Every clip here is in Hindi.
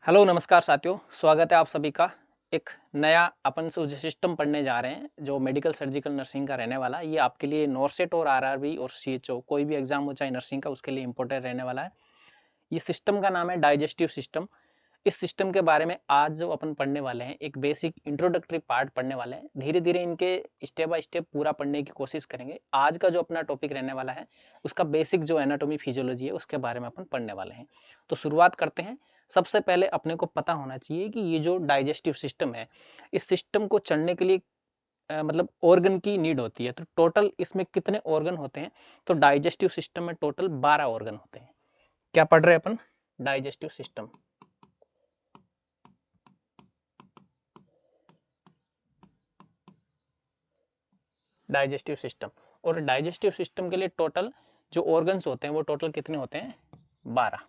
हेलो नमस्कार साथियों, स्वागत है आप सभी का। एक नया अपन जो सिस्टम पढ़ने जा रहे हैं जो मेडिकल सर्जिकल नर्सिंग का रहने वाला है। ये आपके लिए नॉरसेट और आरआरबी और सीएचओ कोई भी एग्जाम हो चाहे नर्सिंग का, उसके लिए इंपॉर्टेंट रहने वाला है। ये सिस्टम का नाम है डाइजेस्टिव सिस्टम। इस सिस्टम के बारे में आज जो अपन पढ़ने वाले हैं, एक बेसिक इंट्रोडक्टरी पार्ट पढ़ने वाले हैं। धीरे धीरे इनके स्टेप बाय स्टेप पूरा पढ़ने की कोशिश करेंगे। आज का जो अपना टॉपिक रहने वाला है उसका बेसिक जो एनाटॉमी फिजियोलॉजी है उसके बारे में अपन पढ़ने वाले हैं। तो शुरुआत करते हैं। सबसे पहले अपने को पता होना चाहिए कि ये जो डाइजेस्टिव सिस्टम है, इस सिस्टम को चलने के लिए मतलब ऑर्गन की नीड होती है। तो टोटल इसमें कितने ऑर्गन होते हैं? तो डाइजेस्टिव सिस्टम में टोटल 12 ऑर्गन होते हैं। क्या पढ़ रहे हैं अपन? Digestive system. Digestive system. और डाइजेस्टिव सिस्टम के लिए टोटल जो ऑर्गन्स होते हैं वो टोटल कितने होते हैं? 12।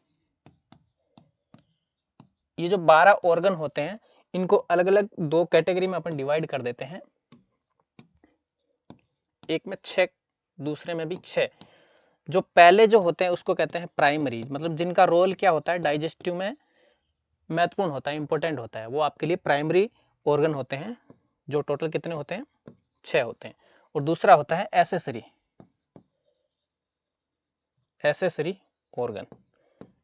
ये जो 12 ऑर्गन होते हैं इनको अलग अलग दो कैटेगरी में अपन डिवाइड कर देते हैं। एक में 6, दूसरे में भी 6। जो पहले जो होते हैं उसको कहते हैं प्राइमरी, मतलब जिनका रोल क्या होता है डाइजेस्टिव में महत्वपूर्ण होता है, इंपॉर्टेंट होता है, वो आपके लिए प्राइमरी ऑर्गन होते हैं। जो टोटल कितने होते हैं? 6 होते हैं। और दूसरा होता है एसेसरी, एसेसरी ऑर्गन,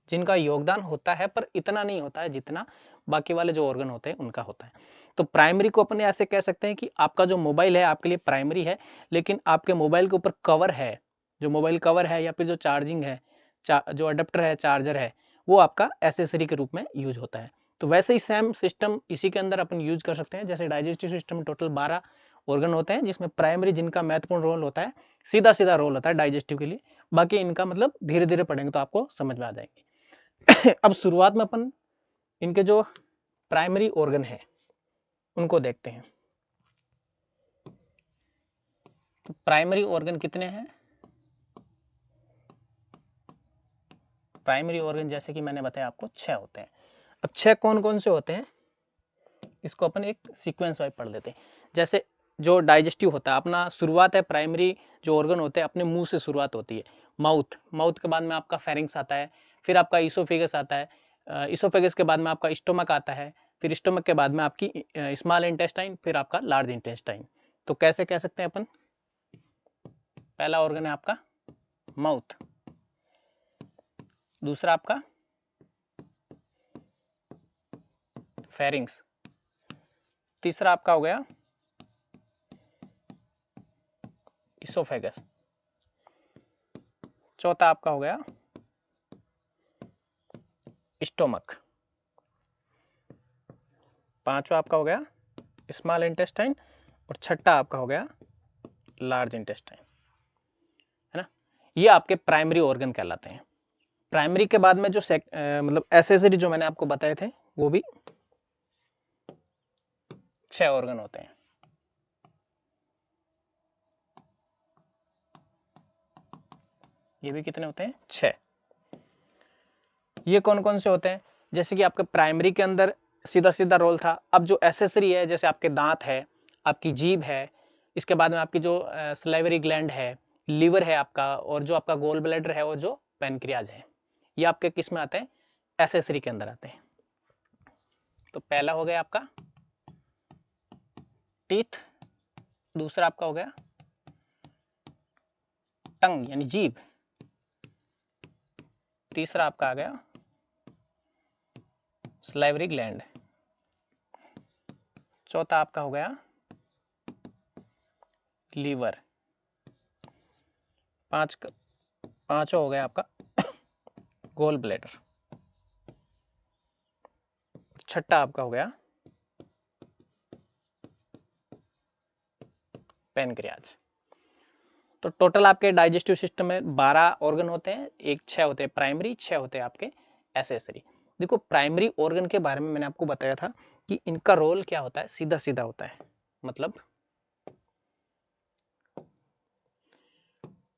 जिनका योगदान होता है पर इतना नहीं होता है जितना बाकी वाले जो ऑर्गन होते हैं उनका होता है। तो प्राइमरी को अपन ऐसे कह सकते हैं कि आपका जो मोबाइल है आपके लिए प्राइमरी है, लेकिन आपके मोबाइल के ऊपर कवर है, जो मोबाइल कवर है या फिर जो चार्जिंग है, जो अडेप्टर है, चार्जर है, वो आपका एसेसरी के रूप में यूज होता है। तो वैसे ही सेम सिस्टम इसी के अंदर अपन यूज कर सकते हैं। जैसे डाइजेस्टिव सिस्टम में टोटल 12 ऑर्गन होते हैं, जिसमें प्राइमरी जिनका महत्वपूर्ण रोल होता है, सीधा सीधा रोल होता है डाइजेस्टिव के लिए। बाकी इनका मतलब धीरे धीरे पढ़ेंगे तो आपको समझ में आ जाएंगे। अब शुरुआत में अपन इनके जो प्राइमरी ऑर्गन है उनको देखते हैं। तो प्राइमरी ऑर्गन कितने हैं? प्राइमरी ऑर्गन जैसे कि मैंने बताया आपको 6 होते हैं। अब 6 कौन कौन से होते हैं इसको अपन एक सीक्वेंस वाइज पढ़ लेते हैं। जैसे जो डाइजेस्टिव होता है अपना, शुरुआत है प्राइमरी जो ऑर्गन होते हैं अपने मुंह से शुरुआत होती है। माउथ, माउथ के बाद में आपका फेरिंग्स आता है, फिर आपका इसोफेगस आता है, इसोफेगस के बाद में आपका स्टोमक आता है, फिर स्टोमक के बाद में आपकी स्मॉल इंटेस्टाइन, फिर आपका लार्ज इंटेस्टाइन। तो कैसे कह सकते हैं अपन? पहला ऑर्गन है आपका माउथ, दूसरा आपका फेरिंग्स, तीसरा आपका हो गया इसोफेगस, चौथा आपका हो गया स्टोमक, पांचवा आपका हो गया स्मॉल इंटेस्टाइन, और छठा आपका हो गया लार्ज इंटेस्टाइन, है ना। ये आपके प्राइमरी ऑर्गन कहलाते हैं। प्राइमरी के बाद में जो मतलब एसेसरी जो मैंने आपको बताए थे वो भी 6 ऑर्गन होते हैं। ये भी कितने होते हैं? 6। ये कौन कौन से होते हैं? जैसे कि आपके प्राइमरी के अंदर सीधा सीधा रोल था। अब जो एसेसरी है, जैसे आपके दांत है, आपकी जीभ है, इसके बाद में आपकी जो सलाइवरी ग्लैंड है, लीवर है आपका, और जो आपका गोल ब्लैडर है और जो पैनक्रियाज है, ये आपके किस में आते हैं? एसेसरी के अंदर आते हैं। तो पहला हो गया आपका टीथ, दूसरा आपका हो गया टंग यानी जीभ, तीसरा आपका आ गया सलाइवरी ग्लैंड, चौथा आपका हो गया लीवर, पांचवा हो गया आपका गोल ब्लैडर, छठा आपका हो गया पैनक्रियाज। तो टोटल आपके डाइजेस्टिव सिस्टम में 12 ऑर्गन होते हैं। एक 6 होते हैं प्राइमरी, 6 होते हैं आपके एसेसरी। देखो प्राइमरी ऑर्गन के बारे में मैंने आपको बताया था कि इनका रोल क्या होता है, सीधा सीधा होता है। मतलब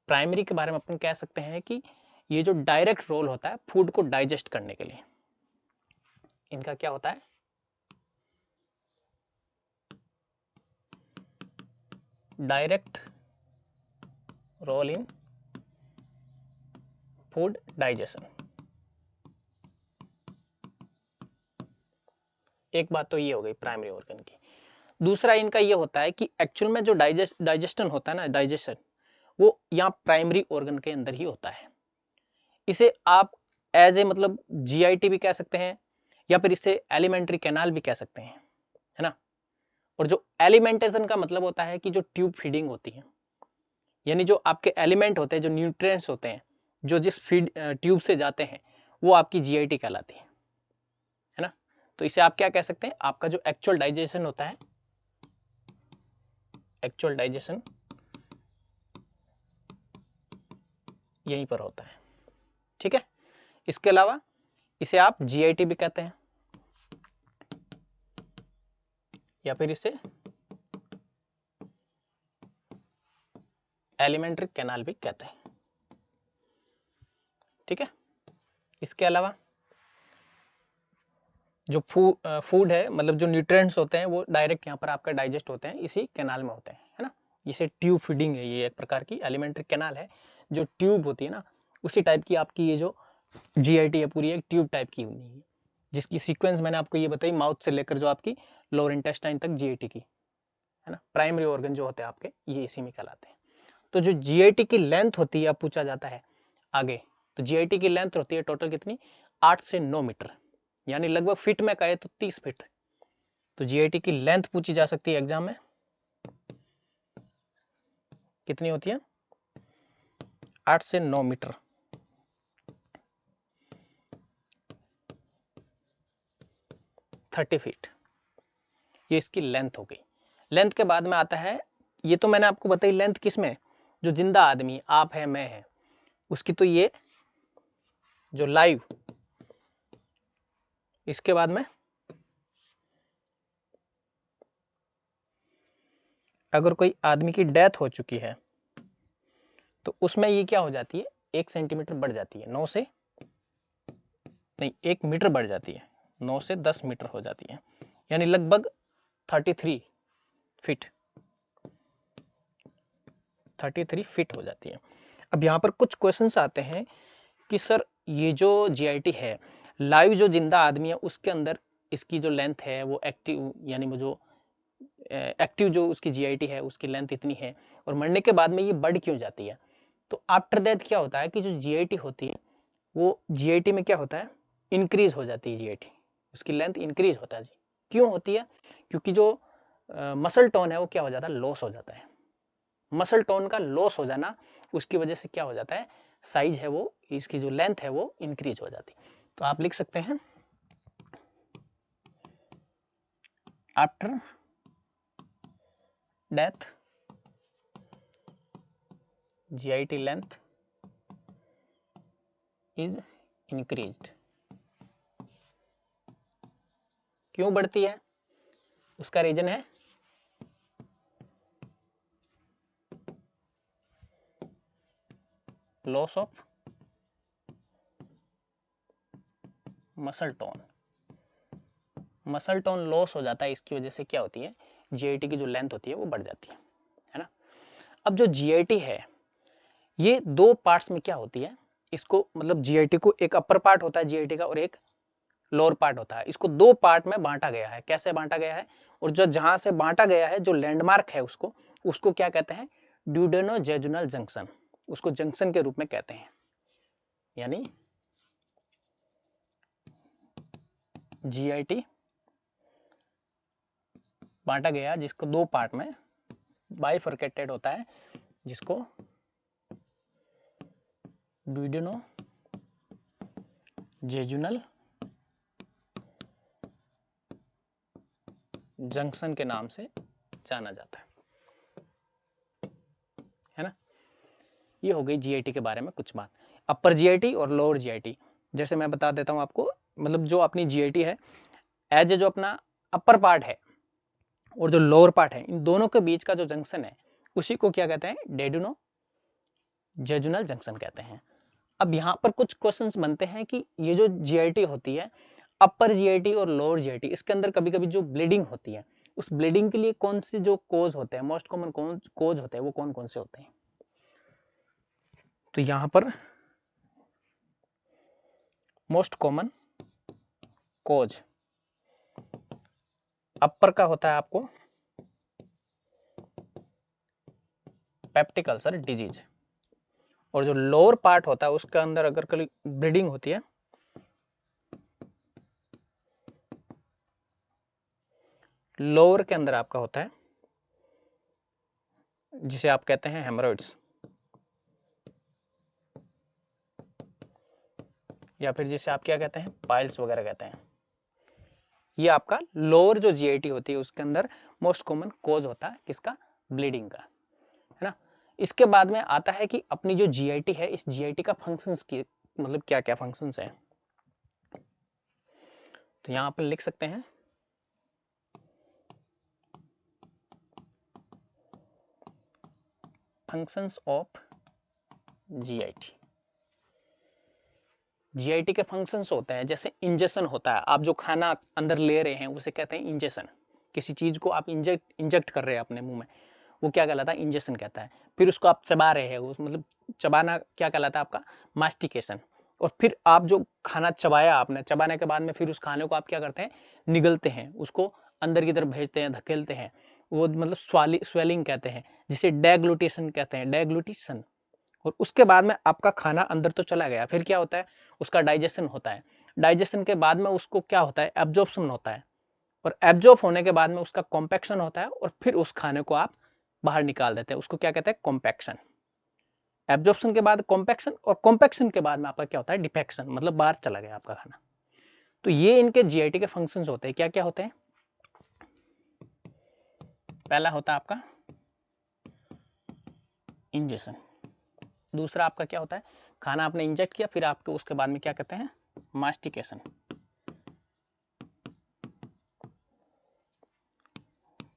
प्राइमरी के बारे में अपन कह सकते हैं कि ये जो डायरेक्ट रोल होता है फूड को डाइजेस्ट करने के लिए, इनका क्या होता है? Direct role in food digestion. एक बात तो ये हो गई प्राइमरी ऑर्गन की। दूसरा इनका ये होता है कि एक्चुअल में जो डाइजेशन होता है ना, डाइजेशन वो यहाँ प्राइमरी ऑर्गन के अंदर ही होता है। इसे आप एज ए मतलब जीआईटी भी कह सकते हैं या फिर इसे एलिमेंट्री कैनाल भी कह सकते हैं, है ना। और जो एलिमेंटेशन का मतलब होता है कि जो ट्यूब फीडिंग होती है, यानी जो आपके एलिमेंट होते हैं, जो न्यूट्रिएंट्स होते हैं, जो जिस फीड ट्यूब से जाते हैं, वो आपकी जीआईटी कहलाती है ना। तो इसे आप क्या कह सकते हैं, आपका जो एक्चुअल डाइजेशन होता है, एक्चुअल डाइजेशन यहीं पर होता है, ठीक है। इसके अलावा इसे आप जीआईटी भी कहते हैं या फिर इसे एलिमेंट्री कैनाल भी कहते हैं, ठीक है। इसके अलावा जो फूड है, मतलब जो न्यूट्रिएंट्स होते हैं, वो डायरेक्ट यहाँ पर आपका डाइजेस्ट होते हैं, इसी कैनाल में होते हैं, है ना। इसे ट्यूब फीडिंग है, ये एक प्रकार की एलिमेंट्री कैनाल है। जो ट्यूब होती है ना, उसी टाइप की आपकी ये जो जीआईटी है पूरी एक ट्यूब टाइप की बनी है, जिसकी सीक्वेंस मैंने आपको ये बताई, माउथ से लेकर जो आपकी लोअर इंटेस्टाइन तक जीआईटी की, है ना। प्राइमरी ऑर्गन जो होते हैं आपके, ये इसी में कहलाते हैं। तो जो जीआईटी की लेंथ होती है, अब पूछा जाता है आगे, तो जीआईटी की लेंथ होती है टोटल कितनी, 8 से 9 मीटर, यानी लगभग फिट में कहे तो 30 फीट। तो जीआईटी की लेंथ पूछी जा सकती है एग्जाम में, कितनी होती है, 8 से 9 मीटर। थर्टी फीट, ये इसकी लेंथ हो गई। लेंथ के बाद में आता है, ये तो मैंने आपको बताई लेंथ किसमें, जो जिंदा आदमी आप है मैं है उसकी, तो ये जो लाइव, इसके बाद में अगर कोई आदमी की डेथ हो चुकी है तो उसमें ये क्या हो जाती है, 1 सेंटीमीटर बढ़ जाती है, 9 से नहीं 1 मीटर बढ़ जाती है, 9 से 10 मीटर हो जाती है, यानी लगभग 33 फीट, 33 फीट हो जाती है। अब यहाँ पर कुछ क्वेश्चंस आते हैं कि सर ये जो जीआईटी है, लाइव जो जिंदा आदमी है उसके अंदर इसकी जो लेंथ है वो एक्टिव, यानी वो जो एक्टिव जो उसकी जीआईटी है उसकी लेंथ इतनी है, और मरने के बाद में ये बढ़ क्यों जाती है। तो आफ्टर डेथ क्या होता है कि जो जीआईटी होती है वो जीआईटी में क्या होता है, इंक्रीज हो जाती है जीआईटी, उसकी लेंथ इंक्रीज होता है जी। क्यों होती है, क्योंकि जो मसल टोन है वो क्या हो जाता है, लॉस हो जाता है। मसल टोन का लॉस हो जाना, उसकी वजह से क्या हो जाता है, साइज है वो, इसकी जो लेंथ है वो इंक्रीज हो जाती है। तो आप लिख सकते हैं after death GIT length is increased. क्यों बढ़ती है, उसका रीजन है loss of muscle tone. Muscle tone loss हो जाता है, इसकी वजह से क्या होती है, जीआईटी की जो लेंथ होती है वो बढ़ जाती है ना। अब जो जीआईटी है ये दो पार्ट्स में क्या होती है, इसको मतलब जीआईटी को एक अपर पार्ट होता है जीआईटी का और एक लोअर पार्ट होता है, इसको दो पार्ट में बांटा गया है। कैसे बांटा गया है, और जो जहां से बांटा गया है जो लैंडमार्क है उसको उसको क्या कहते हैं, ड्यूडेनोजेजुनल जंक्शन, उसको जंक्शन के रूप में कहते हैं। यानी जीआईटी बांटा गया जिसको दो पार्ट में बाइफरकेटेड होता है, जिसको ड्यूडेनोजेजुनल जंक्शन के नाम से जाना जाता है ना। ये हो गई जीआईटी के बारे में कुछ बात। अपर जीआईटी और लोअर जीआईटी, जैसे मैं बता देता हूं आपको, मतलब जो अपनी जीआईटी है एज ए जो अपना अपर पार्ट है और जो लोअर पार्ट है, इन दोनों के बीच का जो जंक्शन है उसी को क्या कहते हैं, डेडुनो जेजुनल जंक्शन कहते हैं। अब यहाँ पर कुछ क्वेश्चंस बनते हैं कि ये जो जीआईटी होती है, अपर जीआईटी और लोअर जीआईटी, इसके अंदर कभी कभी जो ब्लीडिंग होती है, उस ब्लीडिंग के लिए कौन से जो कोज होते हैं, मोस्ट कॉमन कोज होते हैं, वो कौन कौन से होते हैं। तो यहां पर मोस्ट कॉमन कोज अपर का होता है आपको पेप्टिक अल्सर डिजीज, और जो लोअर पार्ट होता है उसके अंदर अगर कभी ब्लीडिंग होती है, लोअर के अंदर आपका होता है जिसे आप कहते हैं हेमरोइड्स, या फिर जिसे आप क्या कहते हैं पाइल्स वगैरह कहते हैं। ये आपका लोअर जो जीआईटी होती है उसके अंदर मोस्ट कॉमन कॉज होता है किसका, ब्लीडिंग का, है ना। इसके बाद में आता है कि अपनी जो जीआईटी है, इस जीआईटी का फंक्शंस की मतलब क्या क्या फंक्शंस हैं, तो यहां पर लिख सकते हैं फंक्शंस ऑफ जीआईटी। जीआईटी के फंक्शंस होते हैं जैसे इंजेक्शन होता है, आप जो खाना अंदर ले रहे हैं उसे कहते हैं इंजेक्शन। किसी चीज को आप इंजेक्ट कर रहे हैं अपने मुंह में, वो क्या कहलाता है, इंजेक्शन कहता है। फिर उसको आप चबा रहे हैं, उस मतलब चबाना क्या कहलाता है आपका, मास्टिकेशन। और फिर आप जो खाना चबाया आपने, चबाने के बाद में फिर उस खाने को आप क्या करते हैं, निगलते हैं, उसको अंदर की तरफ भेजते हैं, धकेलते हैं, वो मतलब स्वेलिंग कहते हैं, जिसे डेग्लूटेशन कहते हैं, डेग्लूटेशन। और उसके बाद में आपका खाना अंदर तो चला गया, फिर क्या होता है, उसका डाइजेशन होता है। डाइजेशन के बाद में उसको क्या होता है, एब्जॉर्प्शन होता है, और एब्जॉर्ब होने के बाद में उसका कॉम्पैक्शन होता है, और फिर उस खाने को आप बाहर निकाल देते हैं, उसको क्या कहते हैं, कॉम्पैक्शन। एब्जॉर्प्शन के बाद कॉम्पैक्शन, और कॉम्पैक्शन के बाद में आपका क्या होता है, डिफेक्शन, मतलब बाहर चला गया आपका खाना। तो ये इनके जीआईटी के फंक्शंस होते हैं, क्या क्या होते हैं। पहला होता है आपका इंजेक्शन, दूसरा आपका क्या होता है, खाना आपने इंजेक्ट किया, फिर आपको उसके बाद में क्या कहते हैं, मास्टिकेशन।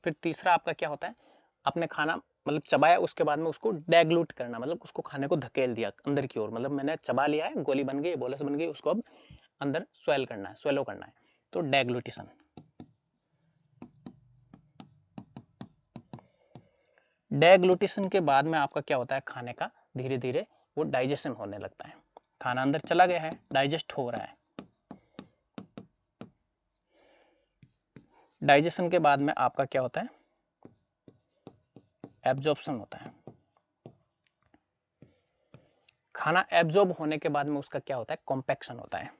फिर तीसरा आपका क्या होता है, आपने खाना मतलब चबाया, उसके बाद में उसको डेग्लूट करना, मतलब उसको खाने को धकेल दिया अंदर की ओर, मतलब मैंने चबा लिया है, गोली बन गई, बोलस बन गई, उसको अब अंदर स्वेल करना है, स्वेलो करना है, तो डेग्लूटेशन। डेग्लूटेशन के बाद में आपका क्या होता है, खाने का धीरे धीरे वो डाइजेशन होने लगता है, खाना अंदर चला गया है, डाइजेस्ट हो रहा है। डाइजेशन के बाद में आपका क्या होता है, एब्जॉर्प्शन होता है। खाना एब्जॉर्ब होने के बाद में उसका क्या होता है, कॉम्पैक्शन होता है।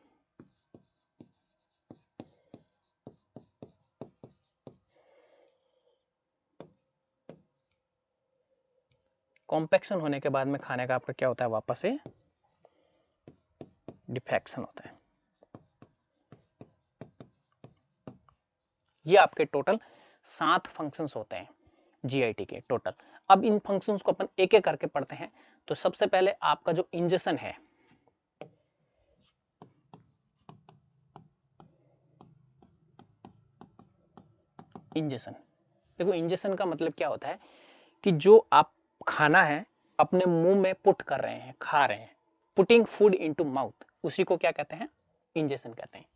कॉम्पैक्शन होने के बाद में खाने का आपका क्या होता है, वापस से डिफेक्शन होता है। ये आपके टोटल 7 फंक्शंस होते हैं जीआईटी के टोटल। अब इन फंक्शंस को अपन एक एक करके पढ़ते हैं। तो सबसे पहले आपका जो इंजेक्शन है, इंजेक्शन, देखो इंजेक्शन का मतलब क्या होता है कि जो आप खाना है अपने मुंह में पुट कर रहे हैं, खा रहे हैं, पुटिंग फूड इनटू माउथ, उसी को क्या कहते हैं, इंजेक्शन कहते हैं।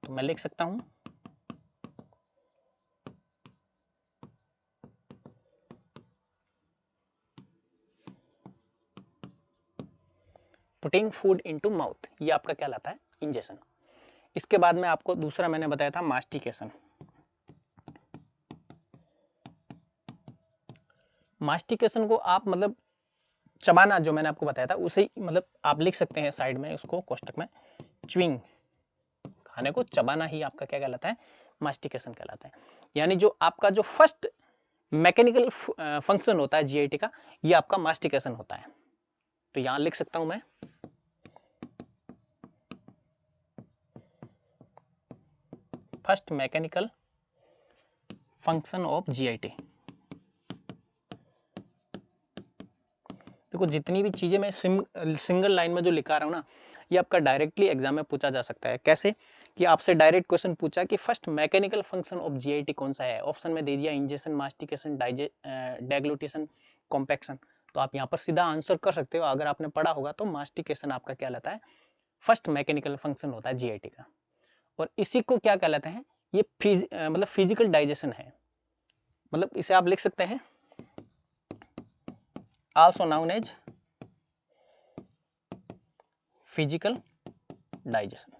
तो मैं लिख सकता हूं पुटिंग फूड इनटू माउथ, ये आपका क्या लाता है, इंजेक्शन। इसके बाद में आपको दूसरा मैंने बताया था मास्टिकेशन। मास्टिकेशन को आप मतलब चबाना, जो मैंने आपको बताया था उसे मतलब आप लिख सकते हैं साइड में उसको कोष्टक में, च्विंग, खाने को चबाना ही आपका क्या कहलाता है, मास्टिकेशन कहलाता है। यानी जो आपका जो फर्स्ट मैकेनिकल फंक्शन होता है जीआईटी का, ये आपका मास्टिकेशन होता है। तो यहां लिख सकता हूं मैं first mechanical function of GIT. देखो जितनी भी चीजें मैं सिंगल लाइन में जो लिखा रहा हूं ना, ये आपका डायरेक्टली एग्जाम में पूछा जा सकता है। कैसे कि आपसे डायरेक्ट क्वेश्चन पूछा कि first mechanical function of GIT कौन सा है, ऑप्शन में दे दिया इंजेक्शन, मास्टिकेशन, डेग्लूटेशन, कॉम्पैक्शन। तो आप यहाँ पर सीधा आंसर कर सकते हो, अगर आपने पढ़ा होगा तो मास्टिकेशन आपका क्या रहता है, फर्स्ट मैकेनिकल फंक्शन होता है जीआईटी का। और इसी को क्या कहलाते हैं, ये मतलब फिजिकल डाइजेशन है, मतलब इसे आप लिख सकते हैं also known as physical digestion.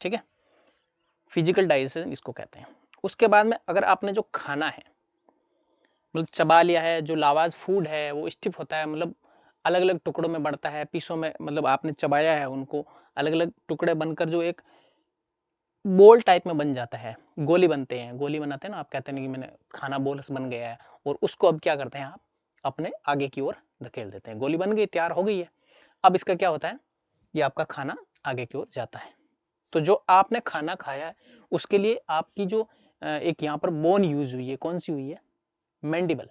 ठीक है, फिजिकल डाइजेशन इसको कहते हैं। उसके बाद में अगर आपने जो खाना है मतलब चबा लिया है, जो लावाज फूड है वो स्टिफ होता है, मतलब अलग अलग टुकड़ों में बढ़ता है, पीसों में, मतलब आपने चबाया है उनको, अलग अलग टुकड़े बनकर जो एक बोल टाइप में बन जाता है, गोली बनते हैं, गोली बनाते हैं ना, आप कहते हैं कि मैंने खाना बोल बन गया है, और उसको अब क्या करते हैं आप अपने आगे की ओर धकेल देते हैं, गोली बन गई, तैयार हो गई है। अब इसका क्या होता है, ये आपका खाना आगे की ओर जाता है। तो जो आपने खाना खाया है उसके लिए आपकी जो एक यहाँ पर बोन यूज हुई है, कौन सी हुई है, मैंडिबल।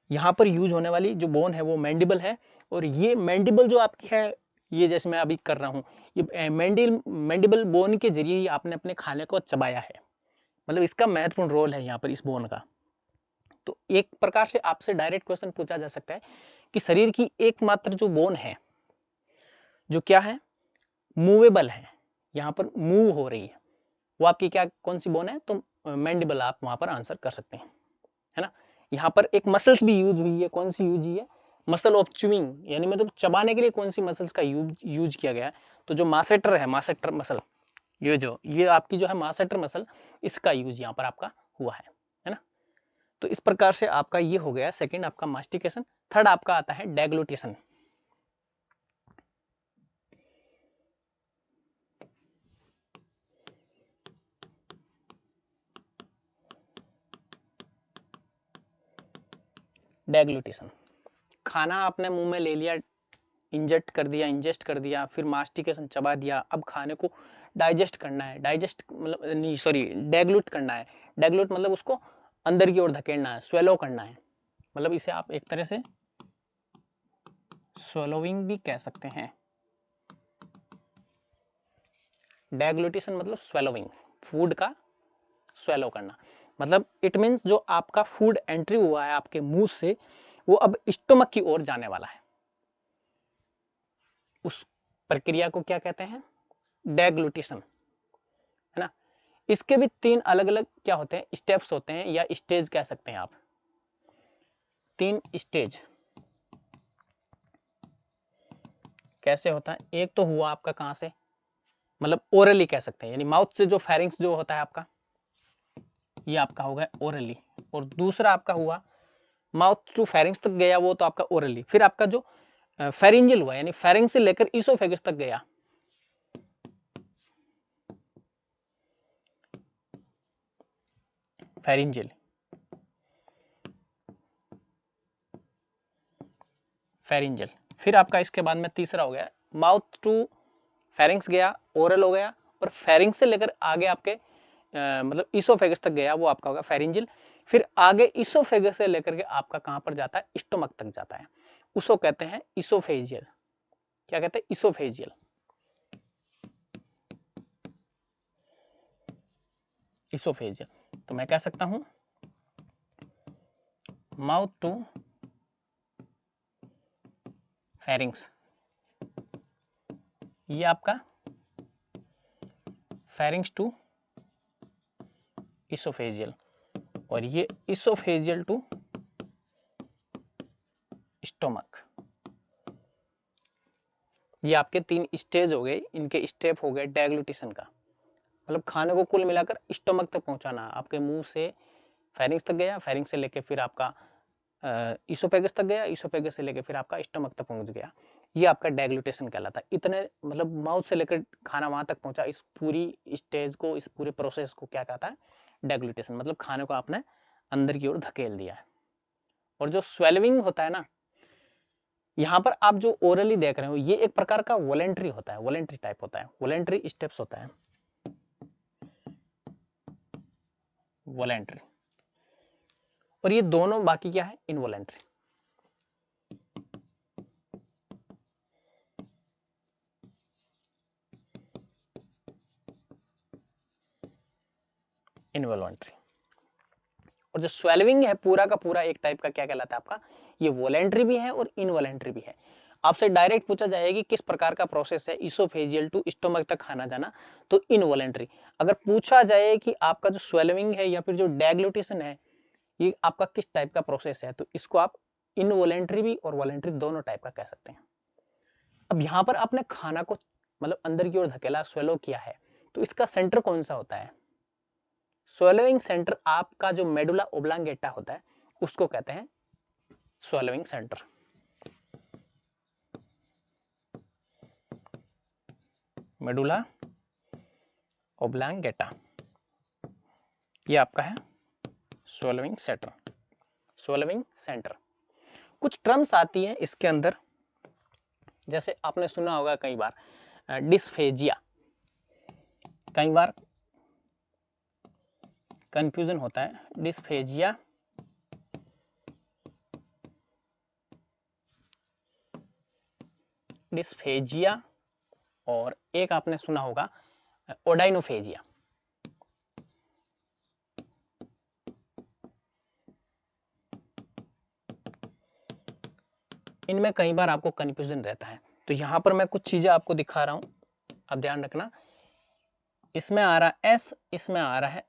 यहाँ पर यूज होने वाली जो बोन है वो मैंडिबल है, और ये मैंडिबल जो आपकी है, ये जैसे मैं अभी कर रहा हूँ, ये मैंडिबल बोन के जरिए ही आपने अपने खाने को चबाया है, मतलब इसका महत्वपूर्ण रोल है यहाँ पर इस बोन का। तो एक प्रकार से आपसे डायरेक्ट क्वेश्चन पूछा जा सकता है कि शरीर की एकमात्र जो बोन है जो क्या है, मूवेबल है, यहाँ पर मूव हो रही है, वो आपकी क्या कौन सी बोन है, तो मैंडिबल आप वहां पर आंसर कर सकते हैं, है ना। यहाँ पर एक मसल्स भी यूज हुई है, कौन सी यूज हुई है, मसल ऑफ च्यूइंग, यानी मतलब चबाने के लिए कौन सी मसल्स का यूज किया गया है, तो जो मासेटर है, मासेटर मसल, ये आपकी जो है मासेटर मसल, इसका यूज यहाँ पर आपका हुआ है ना। तो इस प्रकार से आपका ये हो गया सेकंड आपका मास्टिकेशन। थर्ड आपका आता है डेग्लूटेशन। डेग्लूटेशन, खाना आपने मुंह में ले लिया, इंजेस्ट कर दिया, फिर मास्टिकेशन चबा दिया, अब खाने को डाइजेस्ट करना है, डाइजेस्ट मतलब नहीं सॉरी डेग्लूट करना है, डेग्लूट मतलब उसको अंदर की ओर धकेलना है, स्वेलो करना है, मतलब इसे आप एक तरह से swallowing भी कह सकते हैं। डेग्लूटेशन मतलब swallowing, फूड का swallow करना, मतलब इट मींस जो आपका फूड एंट्री हुआ है आपके मुंह से, वो अब स्टोमक की ओर जाने वाला है, उस प्रक्रिया को क्या कहते हैं, डेग्लूटेशन, है ना। इसके भी तीन अलग अलग क्या होते हैं, स्टेप्स होते हैं, या स्टेज कह सकते हैं आप, तीन स्टेज कैसे होता है। एक तो हुआ आपका कहां से, मतलब ओरली कह सकते हैं, यानी माउथ से जो फेरिंग्स जो होता है आपका, ये आपका होगा ओरली, और दूसरा आपका हुआ माउथ टू फेरिंग्स तक गया, वो तो आपका ओरली। फिर आपका जो फेरिंजियल हुआ, यानी फेरिंग से लेकर इसोफेगस तक गया, फेरिंजियल, फेरिंजियल। फिर आपका इसके बाद में तीसरा हो गया माउथ टू फेरिंग्स गया, ओरल हो गया, और फेरिंग्स से लेकर आगे आपके मतलब इसोफेगस तक गया, वो आपका होगा फेरिंजियल। फिर आगे इसोफेगस से लेकर के आपका कहां पर जाता है, स्टोमक तक जाता है, उसको कहते हैं इसोफेजियल। क्या कहते हैं, इसोफेजियल, इसोफेजियल। तो मैं कह सकता हूं माउथ टू फेरिंग्स, ये आपका फेरिंग्स टू इसोफेजियल, और ये इसोफेजियल टू स्टोमक। ये आपके तीन स्टेज हो गए, इनके स्टेप हो गए डेग्लूटेशन का, मतलब खाने को कुल मिलाकर स्टोमक तक पहुंचाना, आपके मुंह से फेरिंग्स तक गया, फेरिंग्स से लेके फिर आपका इसोफेगस तक गया, इसोफेगस से लेके फिर आपका स्टोमक तक पहुंच गया, ये आपका डेग्लूटेशन कहलाता है। इतने मतलब माउथ से लेकर खाना वहां तक पहुंचा, इस पूरी स्टेज को, इस पूरे प्रोसेस को क्या कहता है, डेग्लूटेशन, मतलब खाने को आपने अंदर की ओर धकेल दिया है। और जो स्वेलविंग होता है ना, यहाँ पर आप जो ओरली देख रहे हो, ये एक प्रकार का वॉलेंट्री होता है, वॉलेंट्री टाइप होता है, वॉलेंट्री स्टेप्स होता है, वॉलेंट्री। और ये दोनों बाकी क्या है, इनवॉलेंट्री। इनवॉलेंट्री। और जो स्वेलविंग है पूरा का पूरा एक टाइप का क्या कहलाता है आपका, ये वॉलेंट्री भी है और इनवॉलेंट्री भी है। आपसे डायरेक्ट पूछा जाएगा कि किस प्रकार का प्रोसेस है इसोफेजियल टू स्टोमक तक खाना जाना, तो इनवॉलेंट्री। अगर पूछा जाए कि आपका जो स्वेलविंग है या फिर जो डेग्लूटेशन है, ये आपका किस टाइप का प्रोसेस है, तो इसको आप इनवॉलेंट्री भी और वॉलेंट्री दोनों टाइप का कह सकते हैं। अब यहाँ पर आपने खाना को मतलब अंदर की ओर धकेला, स्वेलो किया है, तो इसका सेंटर कौन सा होता है? स्वेलोइंग सेंटर आपका जो मेडुला ओब्लांगेटा होता है उसको कहते हैं स्वेलोइंग सेंटर। मेडुला ओब्लांगेटा ये आपका है स्वेलोइंग सेंटर। Swallowing centre. कुछ टर्म्स आती हैं इसके अंदर, जैसे आपने सुना होगा कई बार डिस्फेजिया, कई बार कंफ्यूजन होता है डिस्फेजिया, डिस्फेजिया, और एक आपने सुना होगा ओडाइनोफेजिया। इनमें कई बार आपको कंफ्यूजन रहता है, तो यहां पर मैं कुछ चीजें आपको दिखा रहा हूं, अब ध्यान रखना। इसमें आ रहा है एस, इसमें आ रहा है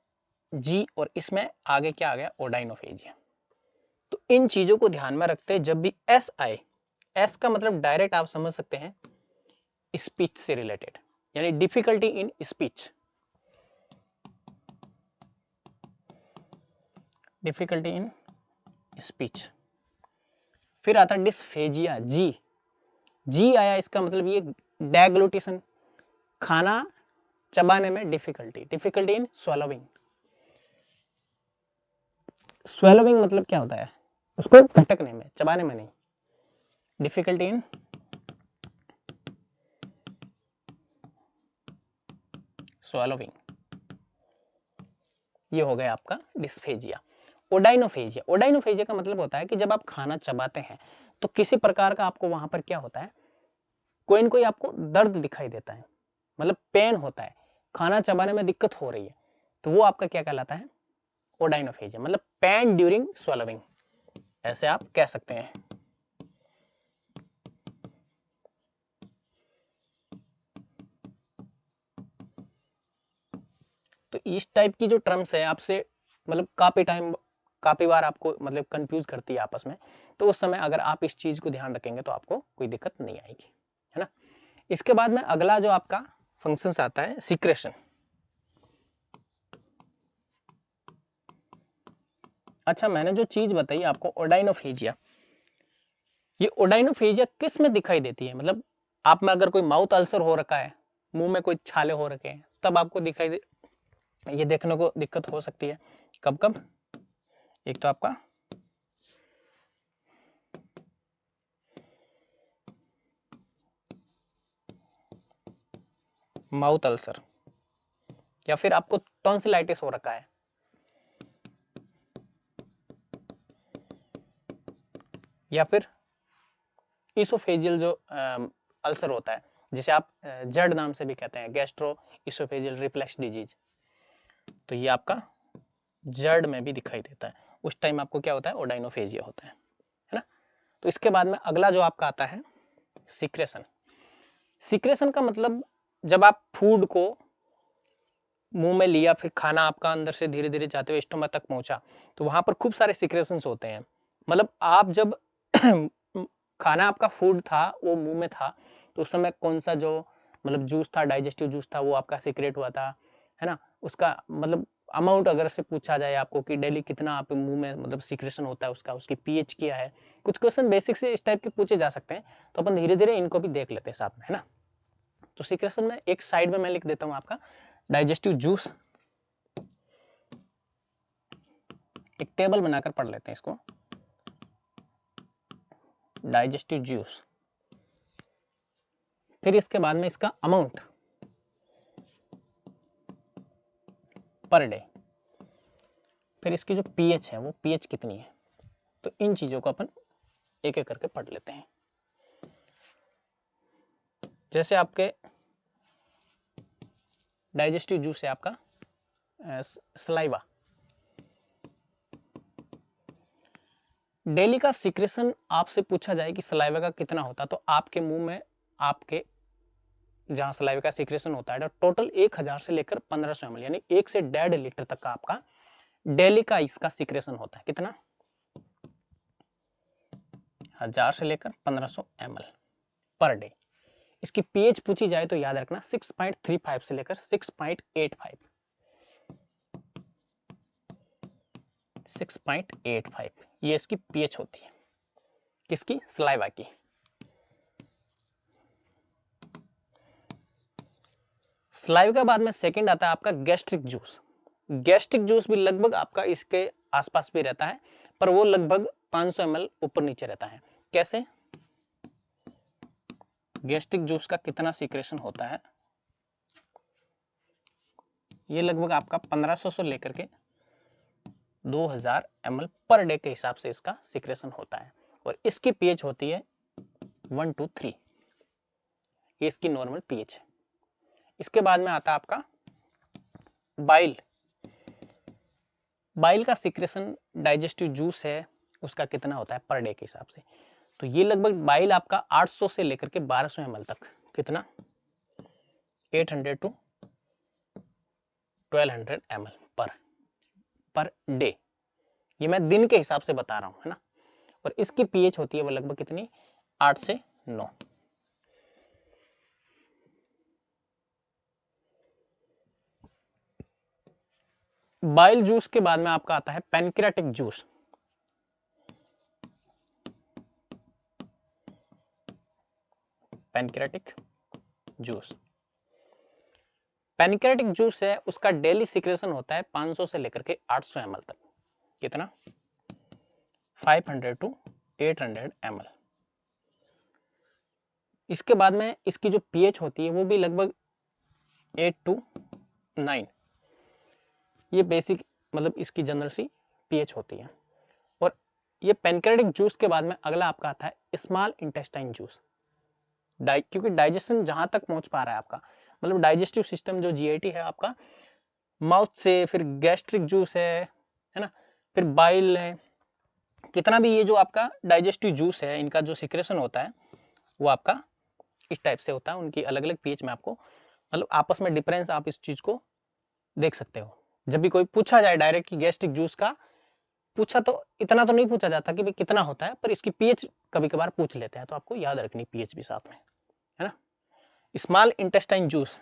जी, और इसमें आगे क्या आ गया? ओडाइनोफेजिया। तो इन चीजों को ध्यान में रखते हैं, जब भी एस आए, एस का मतलब डायरेक्ट आप समझ सकते हैं स्पीच से रिलेटेड, यानी difficulty in speech, difficulty in speech. फिर आता है डिस्फेजिया, जी, जी आया, इसका मतलब ये डेग्लूटिशन, खाना चबाने में difficulty, difficulty in swallowing. Swallowing मतलब क्या होता है? उसको फटकने में, चबाने में नहीं, डिफिकल्टी इन स्वेलोइंग, ये हो गया आपका डिस्फेजिया। ओडाइनोफेजिया, ओडाइनोफेजिया का मतलब होता है कि जब आप खाना चबाते हैं तो किसी प्रकार का आपको वहां पर क्या होता है, कोई न कोई आपको दर्द दिखाई देता है, मतलब पेन होता है, खाना चबाने में दिक्कत हो रही है, तो वो आपका क्या कहलाता है? ओडाइनोफेजिया, मतलब पेन ड्यूरिंग स्वेलोइंग, ऐसे आप कह सकते हैं। तो इस टाइप की जो टर्म्स है आपसे मतलब काफी बार आपको मतलब कंफ्यूज करती है आपस में, तो उस समय अगर आप इस चीज को ध्यान रखेंगे तो आपको कोई दिक्कत नहीं आएगी, है ना। इसके बाद में अगला जो आपका फंक्शंस आता है सीक्रेशन। अच्छा, मैंने जो चीज बताई आपको ओडाइनोफेजिया, ये ओडाइनोफेजिया किस में दिखाई देती है? मतलब आप में अगर कोई माउथ अल्सर हो रखा है, मुंह में कोई छाले हो रखे हैं, तब आपको ये देखने को दिक्कत हो सकती है। कब कब? एक तो आपका माउथ अल्सर, या फिर आपको टॉन्सिलाइटिस हो रखा है, या फिर इसोफेजियल जो अल्सर होता है, जिसे आप जड़ नाम से भी कहते हैं, गैस्ट्रो इसोफेजियल रिफ्लक्स डिजीज, तो ये आपका जड़ में भी दिखाई देता है। उस टाइम आपको क्या होता है? ओडाइनोफेजिया होता है ना। तो इसके बाद में अगला जो आपका आता है सीक्रेशन। सीक्रेशन का मतलब जब आप फूड को मुंह में लिया, फिर खाना आपका अंदर से धीरे धीरे जाते हुए स्टोमक तक पहुंचा, तो वहां पर खूब सारे सीक्रेशंस होते हैं। मतलब आप जब खाना आपका फूड था, वो मुंह में था, तो उस समय कौन सा जो मतलब जूस था, डाइजेस्टिव जूस था, वो आपका सीक्रेट हुआ था, है ना। उसका मतलब अमाउंट अगर से पूछा जाए आपको कि डेली कितना आप मुंह में मतलब सीक्रेशन होता है उसका, उसकी पीएच क्या है, कुछ क्वेश्चन बेसिक से इस टाइप के पूछे जा सकते हैं, तो अपन धीरे धीरे इनको भी देख लेते हैं साथ में, है ना। तो सीक्रेशन में एक साइड में मैं लिख देता हूं आपका डाइजेस्टिव जूस, एक टेबल बनाकर पढ़ लेते हैं इसको, डाइजेस्टिव जूस। फिर इसके बाद में इसका अमाउंट पर डे, फिर इसकी जो पीएच है वो पीएच कितनी है, तो इन चीजों को अपन एक एक करके पढ़ लेते हैं। जैसे आपके डाइजेस्टिव जूस है आपका सलाइवा, डेली का सीक्रेशन आपसे पूछा जाए कि सलाइवा का कितना होता, तो आपके मुंह में आपके जहां सलाइवा का सीक्रेशन होता है टोटल 1000 से लेकर 1500 ml, यानी 1 से 1.5 लीटर तक का आपका डेली का इसका सीक्रेशन होता है। कितना? 1000 से लेकर 1500 ml पर डे। इसकी पीएच पूछी जाए तो याद रखना 6.35 से लेकर 6.85, 6.85 ये इसकी पीएच होती है, किसकी? सलाइवा की। सलाइवा के बाद में सेकंड आता है आपका गैस्ट्रिक जूस। गैस्ट्रिक जूस भी लगभग आपका इसके आसपास भी रहता है, पर वो लगभग 500 ml ऊपर नीचे रहता है। कैसे? गैस्ट्रिक जूस का कितना सीक्रेशन होता है? ये लगभग आपका 1500 से लेकर के 2000 ml पर डे के हिसाब से इसका सीक्रेशन होता है, और इसकी पीएच होती है 1 to 3, ये इसकी नॉर्मल पीएच है। इसके बाद में आता है आपका बाइल। बाइल का सीक्रेशन डाइजेस्टिव जूस है उसका कितना होता है पर डे के हिसाब से? तो ये लगभग बाइल आपका 800 से लेकर के 1200 ml तक, कितना? 800 to 1200 ml पर डे, ये मैं दिन के हिसाब से बता रहा हूं, है ना। और इसकी पीएच होती है वो लगभग कितनी? 8 से 9। बाइल जूस के बाद में आपका आता है pancreatic juice. Pancreatic juice, pancreatic juice है उसका डेली सीक्रेशन होता है 500 से लेकर के 800 ml तक, कितना? 500 to 800 ml। इसके बाद में इसकी जो पीएच होती है वो भी लगभग 8 to 9, ये बेसिक मतलब इसकी जनरल सी पीएच होती है। और ये पैनक्रियाटिक जूस के बाद में अगला आपका आता है स्मॉल इंटेस्टाइन जूस। क्योंकि डाइजेशन जहां तक पहुंच पा रहा है आपका, मतलब डाइजेस्टिव सिस्टम जो जीआईटी है आपका माउथ से, फिर गैस्ट्रिक जूस है ना, फिर बाइल है, कितना भी ये जो आपका डाइजेस्टिव जूस है इनका जो सीक्रेशन होता है वो आपका इस टाइप से होता है। उनकी अलग अलग पीएच में आपको मतलब आपस में डिफरेंस आप इस चीज को देख सकते हो। जब भी कोई पूछा जाए डायरेक्ट कि गैस्ट्रिक जूस का, पूछा तो इतना तो नहीं पूछा जाता कि भाई कितना होता है, पर इसकी पीएच कभी कभार पूछ लेते हैं, तो आपको याद रखनी पीएच भी साथ में, है ना। स्मॉल इंटेस्टाइन जूस,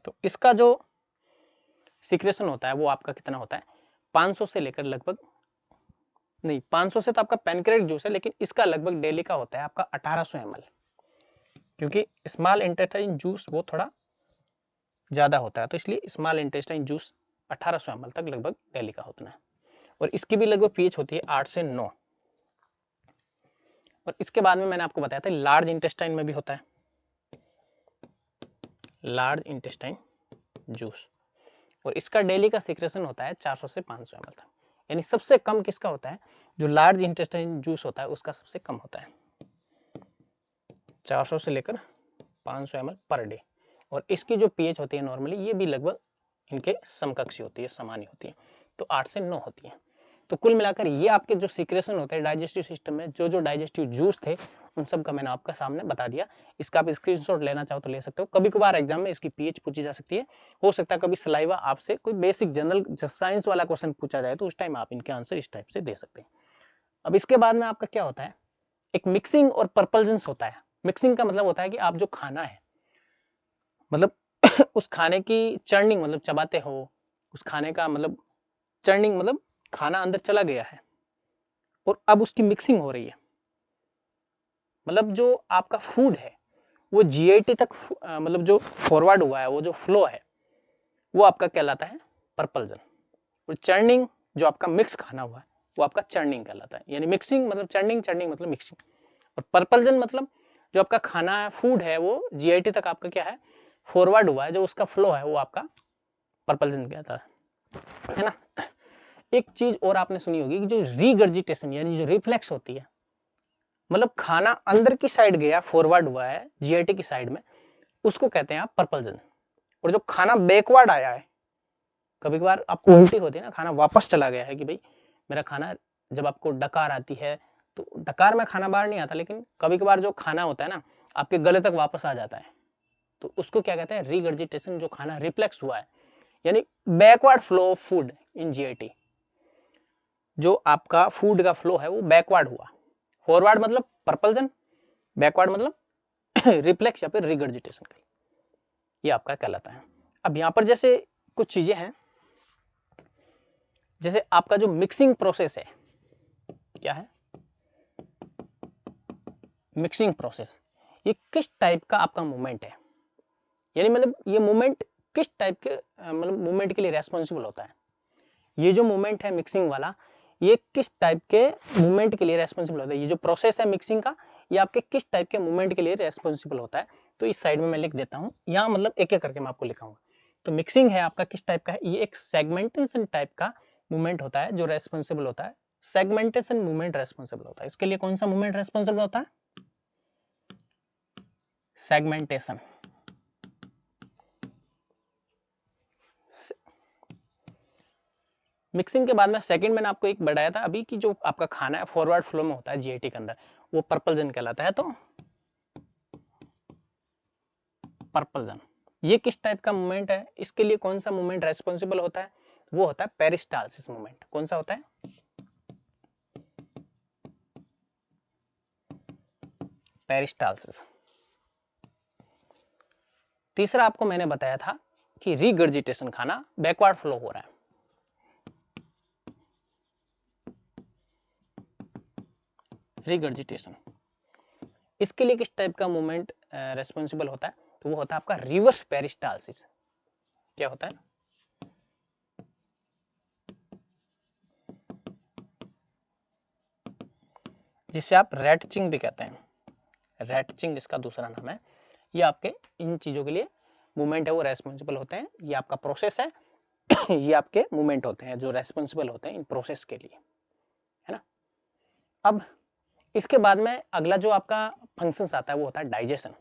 तो इसका जो सीक्रेशन होता है वो आपका कितना होता है? 500 से लेकर लगभग नहीं, 500 से तो आपका पैनक्रियाटिक जूस है, लेकिन इसका लगभग डेली का होता है आपका 1800 ml, क्योंकि स्मॉल इंटेस्टाइन जूस वो थोड़ा ज्यादा होता है, तो इसलिए स्मॉल इंटेस्टाइन जूस 1800 ml तक लगभग डेली का होता है। और इसकी भी लगभग पीएच होती है 8 से 9। और इसके बाद में मैंने आपको बताया था लार्ज इंटेस्टाइन में भी होता है लार्ज इंटेस्टाइन जूस, और इसका डेली का सीक्रेशन होता है 400 से 500 ml तक। यानी सबसे कम किसका होता है? जो लार्ज इंटेस्टाइन जूस होता है उसका सबसे कम होता है 400 से लेकर 500 ml पर डे। और इसकी जो पीएच होती है नॉर्मली ये भी लगभग इनके समकक्षी होती है, समान ही होती है, तो 8 से 9 होती है। तो कुल मिलाकर ये आपके जो सीक्रेशन होते हैं डाइजेस्टिव सिस्टम में, जो डाइजेस्टिव जूस थे उन सब का मैंने आपका सामने बता दिया। इसका आप स्क्रीनशॉट लेना चाहो तो ले सकते हो। कभी कभार एग्जाम में इसकी पीएच पूछी जा सकती है, हो सकता है कभी सलाइवा आपसे कोई बेसिक जनरल साइंस वाला क्वेश्चन पूछा जाए तो उस टाइम आप इनके आंसर इस टाइप से दे सकते हैं। अब इसके बाद में आपका क्या होता है? एक मिक्सिंग और परपल्जेंस होता है। मिक्सिंग का मतलब होता है कि आप जो खाना है मतलब उस खाने की चर्निंग, मतलब चबाते हो उस खाने का, मतलब चर्निंग मतलब खाना अंदर चला गया है और अब उसकी मिक्सिंग हो रही है, मतलब जो आपका फूड है वो जीआईटी तक मतलब जो फॉरवर्ड हुआ है, वो जो फ्लो है वो आपका कहलाता है परपल्जन। और चर्निंग जो आपका मिक्स खाना हुआ है वो आपका चर्निंग कहलाता है। यानी मिक्सिंग मतलब चर्निंग, चर्निंग मतलब मिक्सिंग, और परपल्जन मतलब जो आपका खाना है, फूड है, वो जीआईटी तक आपका क्या है? फॉरवर्ड हुआ है, जो उसका फ्लो है वो आपका परपल्जन कहता है ना। एक चीज और आपने सुनी होगी कि जो रीगर्जिटेशन यानी जो रिफ्लेक्स होती है, मतलब खाना अंदर की साइड गया, फॉरवर्ड हुआ है जीआईटी की साइड में, उसको कहते हैं आप परपल्जन। और जो खाना बैकवर्ड आया है, कभी कभार आपको उल्टी होती है ना, खाना वापस चला गया है कि भाई मेरा खाना, जब आपको डकार आती है तो डकार में खाना बाहर नहीं आता, लेकिन कभी कभार जो खाना होता है ना आपके गले तक वापस आ जाता है, तो उसको क्या कहते हैं? रीगर्जिटेशन। जो खाना रिफ्लेक्स हुआ है, यानी backward flow of food in GIT, जो आपका फूड का फ्लो है वो बैकवर्ड हुआ। फॉरवर्ड मतलब परपल्जन, बैकवर्ड मतलब रिफ्लेक्स या फिर रिगर्जिटेशन का, ये आपका कहलाता है। अब यहां पर जैसे कुछ चीजें हैं, जैसे आपका जो मिक्सिंग प्रोसेस है, क्या है मिक्सिंग प्रोसेस, ये किस टाइप का आपका मूवमेंट है, यानी मतलब ये मूवमेंट किस टाइप के मतलब मूवमेंट के लिए रेस्पॉन्सिबल होता है। ये जो मूवमेंट है मिक्सिंग वाला, ये किस टाइप के मूवमेंट के लिए रेस्पॉन्सिबल होता है, ये जो प्रोसेस है मिक्सिंग का, ये आपके किस टाइप के मूवमेंट के लिए रेस्पॉन्सिबल होता है। तो इस साइड में मैं लिख देता हूँ, यहाँ मतलब एक एक करके मैं आपको लिखाऊंगा। तो मिक्सिंग है आपका किस टाइप का है, ये एक सेगमेंटेशन टाइप का मूवमेंट होता है जो रेस्पॉन्सिबल होता है, सेगमेंटेशन मूवमेंट रेस्पॉन्सिबल होता है। इसके लिए कौन सा मूवमेंट रेस्पॉन्सिबल होता है, सेगमेंटेशन। मिक्सिंग के बाद में सेकंड मैंने आपको एक बताया था अभी कि जो आपका खाना है फॉरवर्ड फ्लो में होता है जीआईटी के अंदर, वो पर्पल्जन कहलाता है। तो पर्पल्जन ये किस टाइप का मूवमेंट है, इसके लिए कौन सा मूवमेंट रेस्पॉन्सिबल होता है, वो होता है पेरिस्टाल्सिस मूवमेंट। कौन सा होता है, पेरिस्टाल्सिस। तीसरा आपको मैंने बताया था कि रिगर्जिटेशन, खाना बैकवर्ड फ्लो हो रहा है, रिगर्जिटेशन, इसके लिए किस टाइप का मूवमेंट रेस्पॉन्सिबल होता है, तो वो होता है आपका रिवर्स पेरिस्टाल्सिस। क्या होता है, जिसे आप रैटचिंग भी कहते हैं, रैटचिंग इसका दूसरा नाम है। ये आपके इन चीजों के लिए मूवमेंट है वो रेस्पॉन्सिबल होते हैं, ये आपका प्रोसेस है ये आपके मूवमेंट होते हैं जो रेस्पॉन्सिबल होते हैं इन प्रोसेस के लिए, है ना। अब इसके बाद में अगला जो आपका फंक्शंस आता है वो होता है डाइजेशन।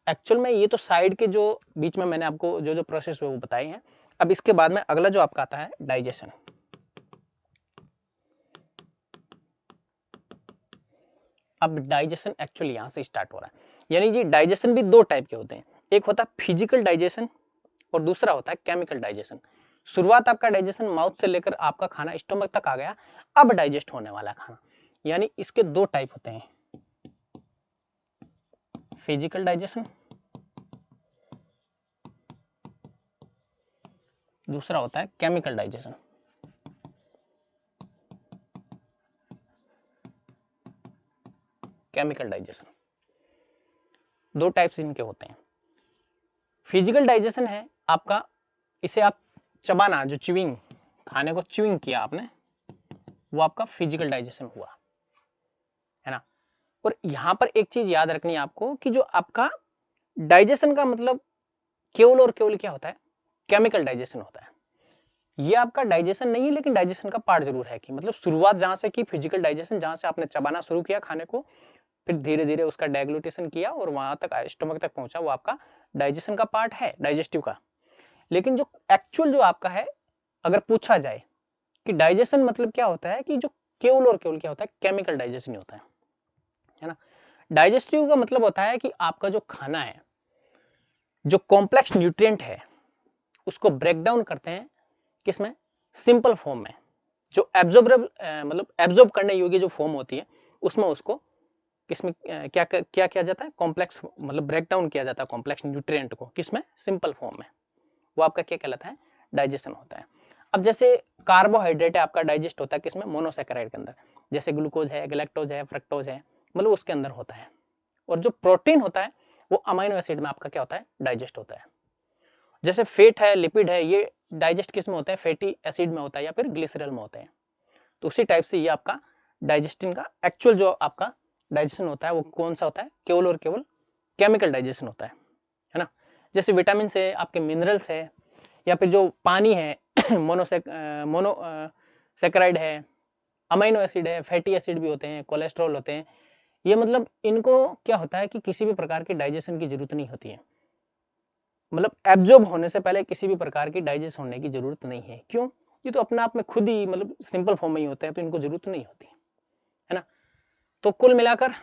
एक्चुअल में ये तो साइड के जो बीच में मैंने आपको जो जो प्रोसेस है वो बताए हैं। अब इसके बाद में अगला जो आपका आता है डाइजेशन। अब डाइजेशन एक्चुअली यहां से स्टार्ट हो रहा है, यानी ये डाइजेशन भी दो टाइप के होते हैं, एक होता है फिजिकल डाइजेशन और दूसरा होता है केमिकल डाइजेशन। शुरुआत आपका डाइजेशन माउथ से लेकर आपका खाना स्टोमक तक आ गया, अब डाइजेस्ट होने वाला खाना, यानी इसके दो टाइप होते हैं, फिजिकल डाइजेशन, दूसरा होता है केमिकल डाइजेशन। केमिकल डाइजेशन दो टाइप्स इनके होते हैं। फिजिकल डाइजेशन है आपका, इसे आप चबाना, जो च्यूइंग, खाने को च्यूइंग किया आपने, वो आपका फिजिकल डाइजेशन हुआ, है ना। और यहां पर एक चीज याद रखनी है आपको कि जो आपका डाइजेशन का मतलब केवल और केवल क्या होता है, केमिकल डाइजेशन होता है। ये आपका डाइजेशन नहीं है, लेकिन डाइजेशन का पार्ट जरूर है कि मतलब शुरुआत जहां से की फिजिकल डाइजेशन, जहां से आपने चबाना शुरू किया खाने को, फिर धीरे धीरे उसका डेग्लूटेशन किया और वहां तक स्टमक तक पहुंचा, वो आपका डाइजेशन का पार्ट है, डाइजेस्टिव का। लेकिन जो एक्चुअल जो आपका है, अगर पूछा जाए कि डाइजेशन मतलब क्या होता है, कि जो केवल और केवल क्या होता है, केमिकल डाइजेशन होता है ना। डाइजेस्टिव का मतलब होता है कि आपका जो खाना है, जो कॉम्प्लेक्स न्यूट्रिएंट है, उसको ब्रेक डाउन करते हैं किसमें, सिंपल फॉर्म में, जो एब्जॉर्बेबल मतलब एब्जॉर्ब करने योग्य जो फॉर्म होती है, उसमें उसको किसमें क्या क्या किया जाता है, कॉम्प्लेक्स मतलब ब्रेक डाउन किया जाता है कॉम्प्लेक्स न्यूट्रिएंट को, किसमें, सिंपल फॉर्म में, वो आपका क्या कहलाता है, डाइजेशन होता है। अब जैसे कार्बोहाइड्रेट है आपका डाइजेस्ट होता है किसमें, मोनोसैकेराइड के अंदर, जैसे ग्लूकोज है, गैलेक्टोज है, फ्रक्टोज है, मतलब उसके अंदर होता है। और जो प्रोटीन होता है वो अमाइनो एसिड में आपका क्या होता है, डाइजेस्ट होता है। जैसे फेट है, लिपिड है, ये डाइजेस्ट किस में होता है, फैटी एसिड में होता है या फिर ग्लिसरॉल में होते हैं। तो उसी टाइप से ये आपका डाइजेस्टिंग का एक्चुअल जो आपका डाइजेशन होता है वो कौन सा होता है, केवल और केवल केमिकल डाइजेशन होता है ना। जैसे विटामिन है, आपके मिनरल्स है, या फिर जो पानी है मोनोसेक्राइड है, अमाइनो एसिड है, फैटी एसिड भी होते हैं, कोलेस्ट्रॉल होते हैं, ये मतलब इनको क्या होता है कि किसी भी प्रकार की डाइजेशन की जरूरत नहीं होती है, मतलब एब्जॉर्ब होने से पहले किसी भी प्रकार की डाइजेस्ट होने की जरूरत नहीं है। क्यों, ये तो अपने आप में खुद ही मतलब सिंपल फॉर्म में ही होते हैं, तो इनको जरूरत नहीं होती है ना। तो कुल मिलाकर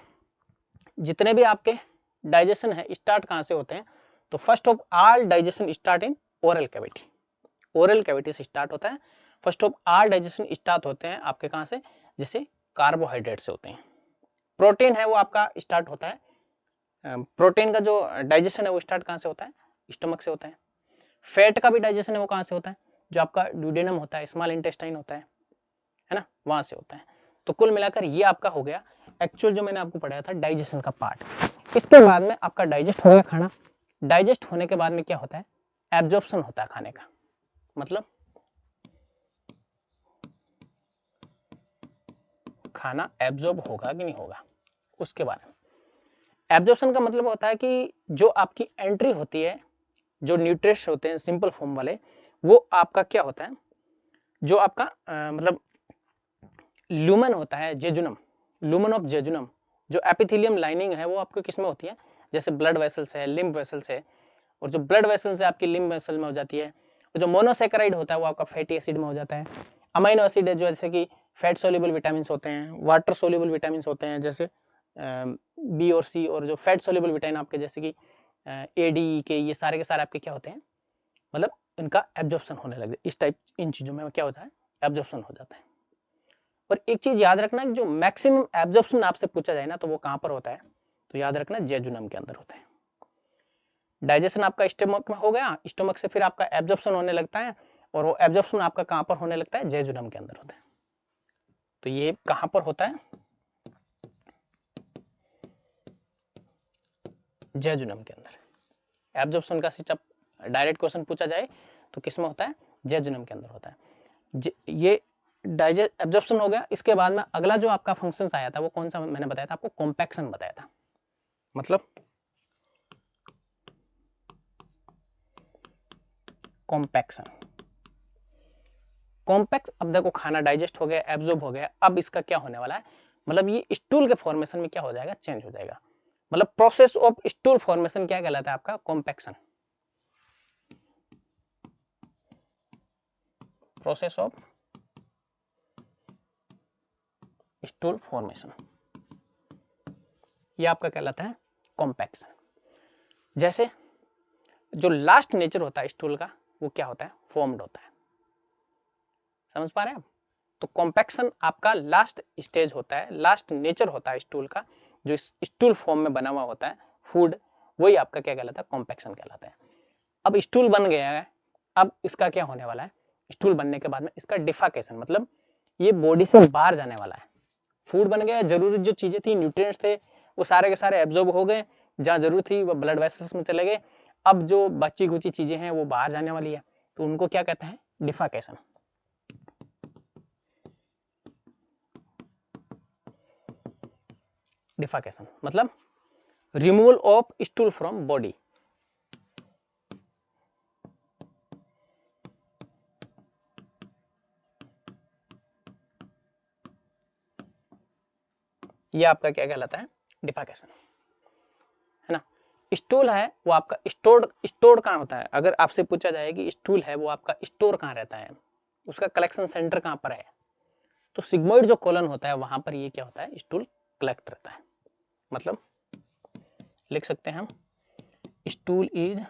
जितने भी आपके डाइजेशन है स्टार्ट कहां से होते हैं, तो first of all digestion start in oral cavity, oral cavity से स्टार्ट होता है। First of all digestion start होते हैं आपके कहां से, जैसे कार्बोहाइड्रेट से होते हैं, प्रोटीन है वो आपका स्टार्ट होता है, प्रोटीन का जो डाइजेशन है वो स्टार्ट कहाँ से होता है, स्टमक से होता है। फैट का भी डाइजेशन है वो कहाँ से होता है, जो आपका ड्यूडेनम होता है, स्मॉल इंटेस्टाइन होता है ना, वहां से होता है। तो कुल मिलाकर ये आपका हो गया एक्चुअल जो मैंने आपको पढ़ाया था डाइजेशन का पार्ट। इसके बाद में आपका डाइजेस्ट हो गया खाना, डाइजेस्ट होने के बाद में क्या होता है, एब्जॉर्प्शन होता है खाने का, मतलब खाना एब्जॉर्ब होगा कि नहीं होगा उसके बारे में। एब्जॉर्प्शन का मतलब होता है कि जो आपकी एंट्री होती है, जो न्यूट्रिएंट्स होते हैं सिंपल फॉर्म वाले, वो आपका क्या होता है, जो आपका मतलब ल्यूमन होता है, जेजुनम, लुमन ऑफ जेजुनम, जो एपिथेलियम लाइनिंग है वो आपको किसमें होती है, जैसे ब्लड वेसल्स है, लिम्फ वेसल्स है, और जो ब्लड वेसल से आपकी लिम्फ वेसल में हो जाती है। और जो मोनोसेकेराइड होता है वो आपका फैटी एसिड में हो जाता है। अमाइनो एसिड है जो जैसे कि फैट सोल्यूबल विटामिन होते हैं, वाटर सोल्यूबल विटामिन होते हैं जैसे बी और सी, और जो फैट सोल्यूबल विटामिन आपके जैसे कि ए डी के, ये सारे के सारे आपके क्या होते हैं, मतलब इनका एब्जॉर्प्शन होने लगे, इस टाइप इन चीजों में क्या होता है, एब्जॉर्प्शन हो जाता है। और एक चीज याद रखना कि जो मैक्सिमम एब्जॉर्प्शन आपसे पूछा जाए ना तो वो कहां पर होता है, तो याद रखना जेजुनम के अंदर होता है। डाइजेशन आपका स्टमक में हो गया, स्टमक से फिर आपका एब्जॉर्प्शन होने लगता है, और वो एब्जॉर्प्शन आपका कहां पर होने लगता है, जेजुनम के अंदर होता है। तो ये कहां पर होता है, जेजुनम के अंदर। एब्जॉर्प्शन का सिर्फ डायरेक्ट क्वेश्चन पूछा जाए तो किसमें होता है, जेजुनम के अंदर होता है। ये डाइजेस्ट एब्जॉर्प्शन हो गया। इसके बाद में अगला जो आपका फंक्शन आया था वो कौन सा मैंने बताया था आपको, कॉम्पैक्शन बताया था। मतलब कॉम्पैक्शन, कॉम्पैक्ट, अब देखो खाना डाइजेस्ट हो गया, एब्जॉर्ब हो गया, अब इसका क्या होने वाला है, मतलब ये स्टूल के फॉर्मेशन में क्या हो जाएगा, चेंज हो जाएगा। मतलब प्रोसेस ऑफ स्टूल फॉर्मेशन क्या कहलाता है आपका, compaction, process of stool formation, ये आपका कहलाता है कॉम्पैक्शन। जैसे जो लास्ट नेचर होता है स्टूल का वो क्या होता है, फॉर्म्ड होता है। समझ पा रहे हैं आप? तो कॉम्पैक्शन आपका लास्ट स्टेज होता है, लास्ट नेचर होता है स्टूल का, जो स्टूल फॉर्म में बना हुआ होता है फूड, वही आपका क्या कहलाता है, कॉम्पैक्शन कहलाता है। अब स्टूल बन गया है, अब इसका क्या होने वाला है, स्टूल बनने के बाद में इसका डिफाकेशन, मतलब ये बॉडी से बाहर जाने वाला है। फूड बन गया, जरूरी जो चीजें थी, न्यूट्रिएंट्स थे, वो सारे के सारे एब्जॉर्ब हो गए, जहां जरूरत थी वो ब्लड वेसल्स में चले गए। अब जो बची कुची चीजें हैं वो बाहर जाने वाली है, तो उनको क्या कहते हैं, डिफाकेशन। डिफाकेशन मतलब removal of stool from body. ये आपका क्या कहलाता है, डिफाकेशन, है ना। स्टूल है वो आपका स्टोर्ड कहाँ होता है, अगर आपसे पूछा जाए कि स्टूल है वो आपका स्टोर कहाँ रहता है, उसका कलेक्शन सेंटर कहाँ पर है, तो सिग्मोइड जो कॉलन होता है वहां पर ये क्या होता है, स्टूल कलेक्ट रहता है। मतलब लिख सकते हैं हम, stool is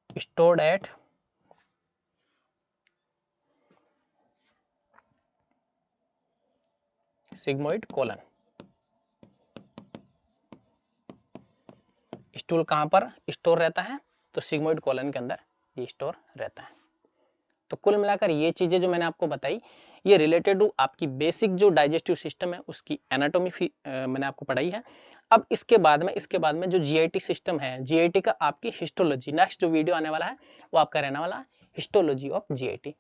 stored at sigmoid colon. Stool कहां पर स्टोर रहता है, तो सिग्मोइड कॉलन के अंदर ये स्टोर रहता है। तो कुल मिलाकर ये चीजें जो मैंने आपको बताई, ये रिलेटेड टू आपकी बेसिक जो डाइजेस्टिव सिस्टम है उसकी एनाटॉमी मैंने आपको पढ़ाई है। अब इसके बाद में जो जीआईटी सिस्टम है, जीआईटी का आपकी हिस्टोलॉजी, नेक्स्ट जो वीडियो आने वाला है वो आपका रहने वाला है हिस्टोलॉजी ऑफ जीआईटी।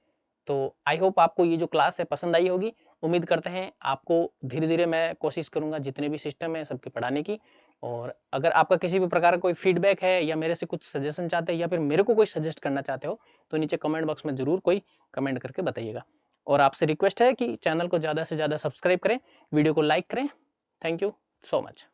तो आई होप आपको ये जो क्लास है पसंद आई होगी। उम्मीद करते हैं आपको, धीरे धीरे मैं कोशिश करूंगा जितने भी सिस्टम है सबके पढ़ाने की। और अगर आपका किसी भी प्रकार का कोई फीडबैक है या मेरे से कुछ सजेशन चाहते हैं या फिर मेरे को कोई सजेस्ट करना चाहते हो तो नीचे कमेंट बॉक्स में जरूर कोई कमेंट करके बताइएगा। और आपसे रिक्वेस्ट है कि चैनल को ज़्यादा से ज़्यादा सब्सक्राइब करें, वीडियो को लाइक करें। Thank you so much.